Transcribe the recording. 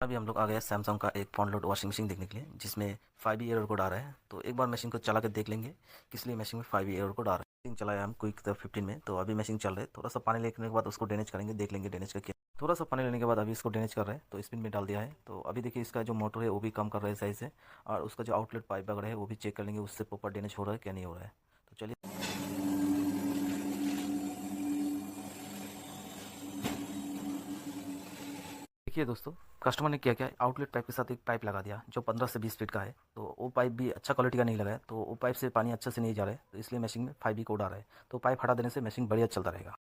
अभी हम लोग आ गए सैमसंग का एक फ्रंट लोड वॉशिंग मशीन देखने के लिए, जिसमें 5E एरर कोड आ रहा है। तो एक बार मशीन को चला के देख लेंगे किस लिए मशीन में 5E एरर कोड आ रहा है। मशीन चलाया हम क्विक 15 में, तो अभी मशीन चल रहा है। थोड़ा सा पानी लेने के बाद उसको ड्रेनेज करेंगे, देख लेंगे ड्रेनेज का क्या। थोड़ा सा पानी लेने के बाद अभी इसको ड्रेनेज कर रहे हैं, तो स्पिन में डाल दिया है। तो अभी देखिए इसका जो मोटर है वो भी कम कर रहा है सही से, और उसका जो आउटलेट पाइप वगैरह है वो भी चेक कर लेंगे, उससे प्रॉपर ड्रेनेज हो रहा है क्या नहीं हो रहा है। तो चलिए देखिए दोस्तों, कस्टमर ने क्या किया, आउटलेट पाइप के साथ एक पाइप लगा दिया जो 15 से 20 फीट का है। तो वो पाइप भी अच्छा क्वालिटी का नहीं लगा है, तो वो पाइप से पानी अच्छे से नहीं जा रहा है, तो इसलिए मशीन में 5E कोड आ रहा है। तो पाइप हटा देने से मशीन बढ़िया चलता रहेगा।